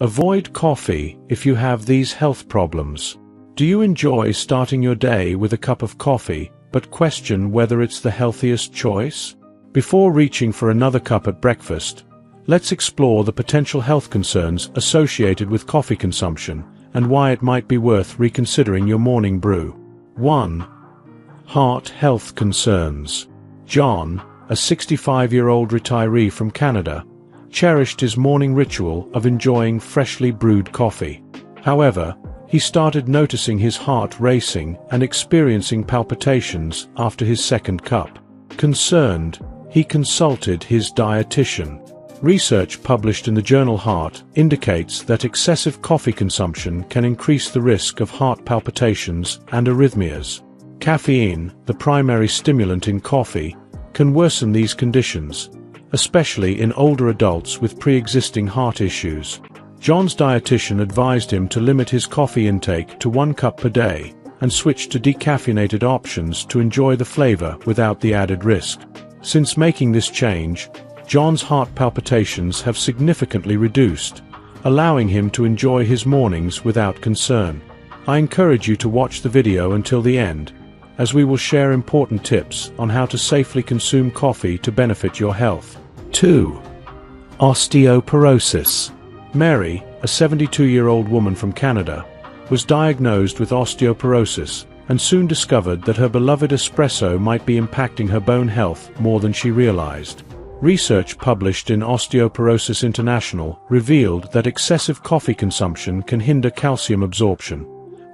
Avoid coffee if you have these health problems. Do you enjoy starting your day with a cup of coffee, but question whether it's the healthiest choice? Before reaching for another cup at breakfast, let's explore the potential health concerns associated with coffee consumption and why it might be worth reconsidering your morning brew. 1. Heart health concerns. John, a 65-year-old retiree from Canada, cherished his morning ritual of enjoying freshly brewed coffee. However, he started noticing his heart racing and experiencing palpitations after his second cup. Concerned, he consulted his dietitian. Research published in the journal Heart indicates that excessive coffee consumption can increase the risk of heart palpitations and arrhythmias. Caffeine, the primary stimulant in coffee, can worsen these conditions, especially in older adults with pre-existing heart issues. John's dietitian advised him to limit his coffee intake to 1 cup per day and switch to decaffeinated options to enjoy the flavor without the added risk. Since making this change, John's heart palpitations have significantly reduced, allowing him to enjoy his mornings without concern. I encourage you to watch the video until the end, as we will share important tips on how to safely consume coffee to benefit your health. 2. Osteoporosis. Mary, a 72-year-old woman from Canada, was diagnosed with osteoporosis and soon discovered that her beloved espresso might be impacting her bone health more than she realized. Research published in Osteoporosis International revealed that excessive coffee consumption can hinder calcium absorption,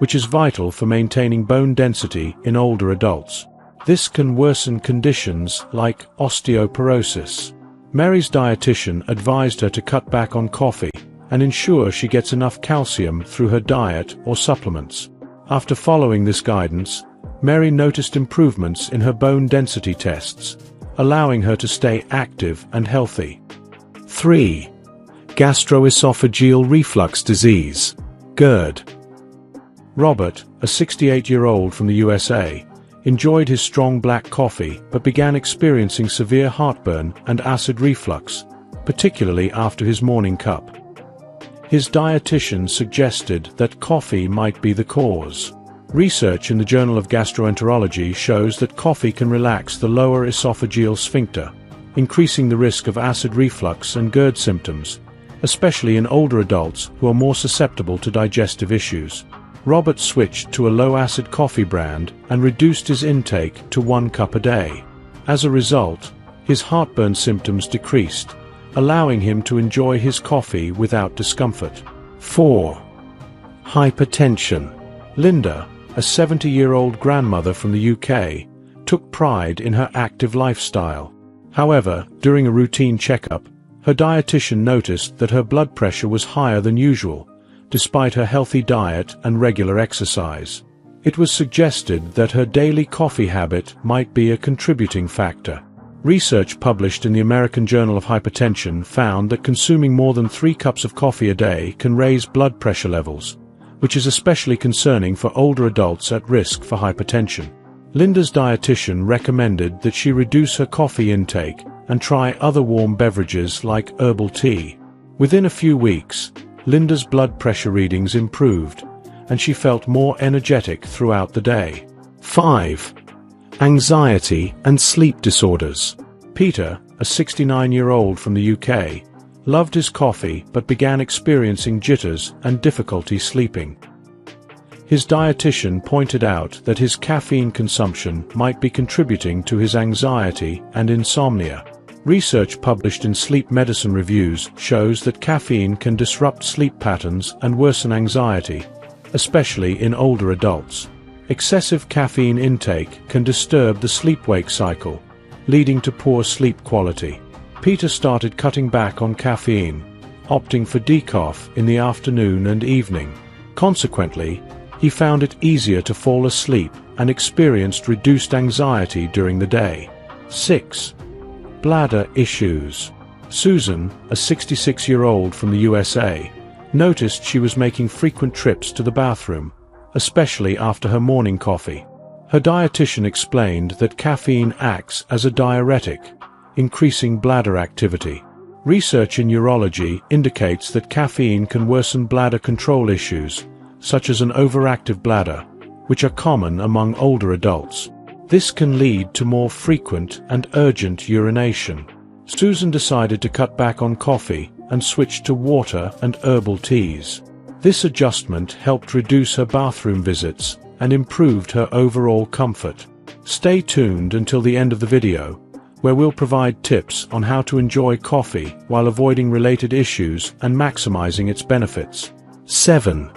which is vital for maintaining bone density in older adults. This can worsen conditions like osteoporosis. Mary's dietitian advised her to cut back on coffee and ensure she gets enough calcium through her diet or supplements. After following this guidance, Mary noticed improvements in her bone density tests, allowing her to stay active and healthy. 3. Gastroesophageal reflux disease, GERD. Robert, a 68-year-old from the USA, enjoyed his strong black coffee but began experiencing severe heartburn and acid reflux, particularly after his morning cup. His dietitian suggested that coffee might be the cause. Research in the Journal of Gastroenterology shows that coffee can relax the lower esophageal sphincter, increasing the risk of acid reflux and GERD symptoms, especially in older adults who are more susceptible to digestive issues. Robert switched to a low-acid coffee brand and reduced his intake to 1 cup a day. As a result, his heartburn symptoms decreased, allowing him to enjoy his coffee without discomfort. 4. Hypertension. Linda, a 70-year-old grandmother from the UK, took pride in her active lifestyle. However, during a routine checkup, her dietitian noticed that her blood pressure was higher than usual, despite her healthy diet and regular exercise. It was suggested that her daily coffee habit might be a contributing factor. Research published in the American Journal of Hypertension found that consuming more than 3 cups of coffee a day can raise blood pressure levels, which is especially concerning for older adults at risk for hypertension. Linda's dietitian recommended that she reduce her coffee intake and try other warm beverages like herbal tea. Within a few weeks, Linda's blood pressure readings improved, and she felt more energetic throughout the day. 5. Anxiety and sleep disorders. Peter, a 69-year-old from the UK, loved his coffee but began experiencing jitters and difficulty sleeping. His dietitian pointed out that his caffeine consumption might be contributing to his anxiety and insomnia. Research published in Sleep Medicine Reviews shows that caffeine can disrupt sleep patterns and worsen anxiety, especially in older adults. Excessive caffeine intake can disturb the sleep-wake cycle, leading to poor sleep quality. Peter started cutting back on caffeine, opting for decaf in the afternoon and evening. Consequently, he found it easier to fall asleep and experienced reduced anxiety during the day. 6. Bladder issues. Susan, a 66-year-old from the USA, noticed she was making frequent trips to the bathroom, especially after her morning coffee. Her dietitian explained that caffeine acts as a diuretic, increasing bladder activity. Research in urology indicates that caffeine can worsen bladder control issues, such as an overactive bladder, which are common among older adults. This can lead to more frequent and urgent urination. Susan decided to cut back on coffee and switched to water and herbal teas. This adjustment helped reduce her bathroom visits and improved her overall comfort. Stay tuned until the end of the video, where we'll provide tips on how to enjoy coffee while avoiding related issues and maximizing its benefits. 7.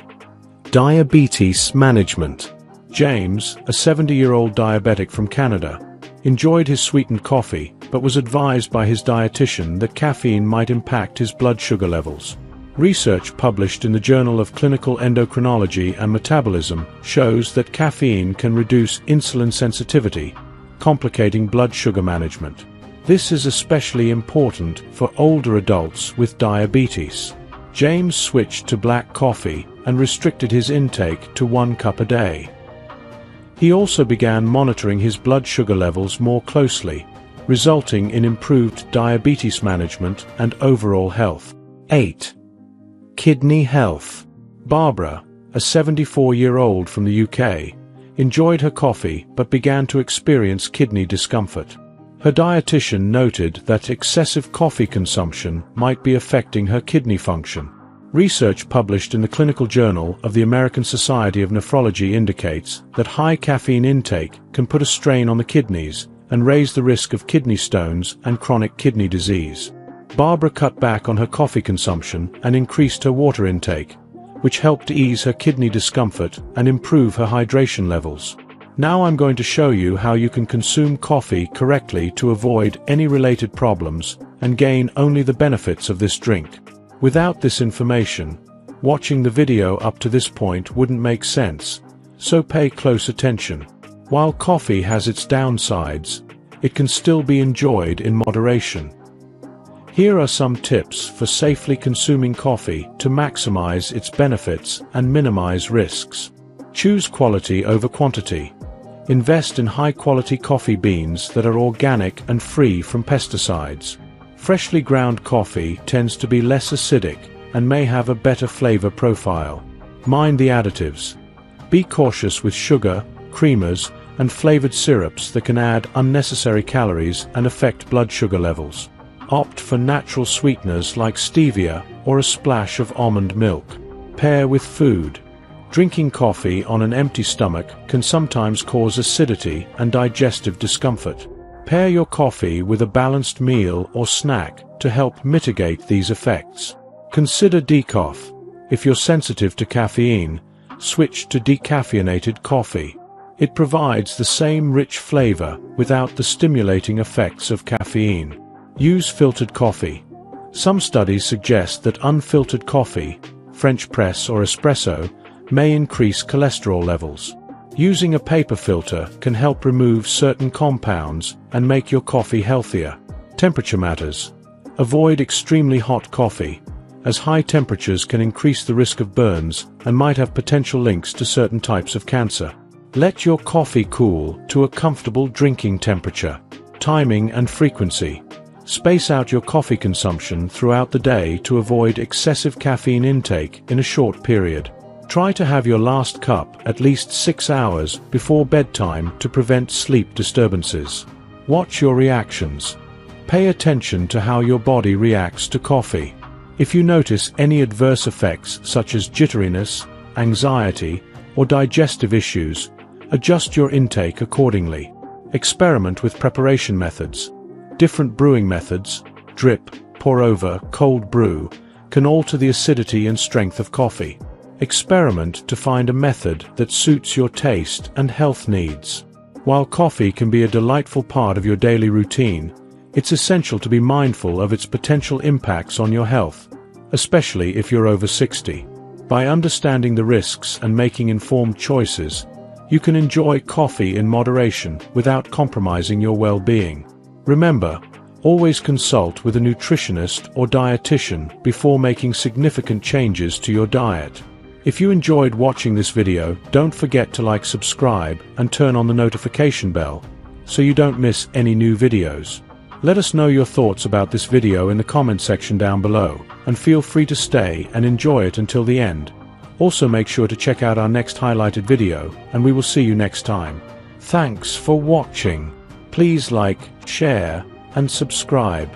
Diabetes management. James, a 70-year-old diabetic from Canada, enjoyed his sweetened coffee but was advised by his dietitian that caffeine might impact his blood sugar levels. Research published in the Journal of Clinical Endocrinology and Metabolism shows that caffeine can reduce insulin sensitivity, complicating blood sugar management. This is especially important for older adults with diabetes. James switched to black coffee and restricted his intake to 1 cup a day. He also began monitoring his blood sugar levels more closely, resulting in improved diabetes management and overall health. 8. Kidney health. Barbara, a 74-year-old from the UK, enjoyed her coffee but began to experience kidney discomfort. Her dietitian noted that excessive coffee consumption might be affecting her kidney function. Research published in the Clinical Journal of the American Society of Nephrology indicates that high caffeine intake can put a strain on the kidneys and raise the risk of kidney stones and chronic kidney disease. Barbara cut back on her coffee consumption and increased her water intake, which helped to ease her kidney discomfort and improve her hydration levels. Now I'm going to show you how you can consume coffee correctly to avoid any related problems and gain only the benefits of this drink. Without this information, watching the video up to this point wouldn't make sense, so pay close attention. While coffee has its downsides, it can still be enjoyed in moderation. Here are some tips for safely consuming coffee to maximize its benefits and minimize risks. Choose quality over quantity. Invest in high-quality coffee beans that are organic and free from pesticides. Freshly ground coffee tends to be less acidic and may have a better flavor profile. Mind the additives. Be cautious with sugar, creamers, and flavored syrups that can add unnecessary calories and affect blood sugar levels. Opt for natural sweeteners like stevia or a splash of almond milk. Pair with food. Drinking coffee on an empty stomach can sometimes cause acidity and digestive discomfort. Pair your coffee with a balanced meal or snack to help mitigate these effects. Consider decaf. If you're sensitive to caffeine, switch to decaffeinated coffee. It provides the same rich flavor without the stimulating effects of caffeine. Use filtered coffee. Some studies suggest that unfiltered coffee, French press or espresso, may increase cholesterol levels. Using a paper filter can help remove certain compounds and make your coffee healthier. Temperature matters. Avoid extremely hot coffee, as high temperatures can increase the risk of burns and might have potential links to certain types of cancer. Let your coffee cool to a comfortable drinking temperature. Timing and frequency. Space out your coffee consumption throughout the day to avoid excessive caffeine intake in a short period. Try to have your last cup at least 6 hours before bedtime to prevent sleep disturbances. Watch your reactions. Pay attention to how your body reacts to coffee. If you notice any adverse effects such as jitteriness, anxiety, or digestive issues, adjust your intake accordingly. Experiment with preparation methods. Different brewing methods, drip, pour over, cold brew, can alter the acidity and strength of coffee. Experiment to find a method that suits your taste and health needs. While coffee can be a delightful part of your daily routine, it's essential to be mindful of its potential impacts on your health, especially if you're over 60. By understanding the risks and making informed choices, you can enjoy coffee in moderation without compromising your well-being. Remember, always consult with a nutritionist or dietitian before making significant changes to your diet. If you enjoyed watching this video, don't forget to like, subscribe, and turn on the notification bell, so you don't miss any new videos. Let us know your thoughts about this video in the comment section down below, and feel free to stay and enjoy it until the end. Also make sure to check out our next highlighted video, and we will see you next time. Thanks for watching. Please like, share, and subscribe.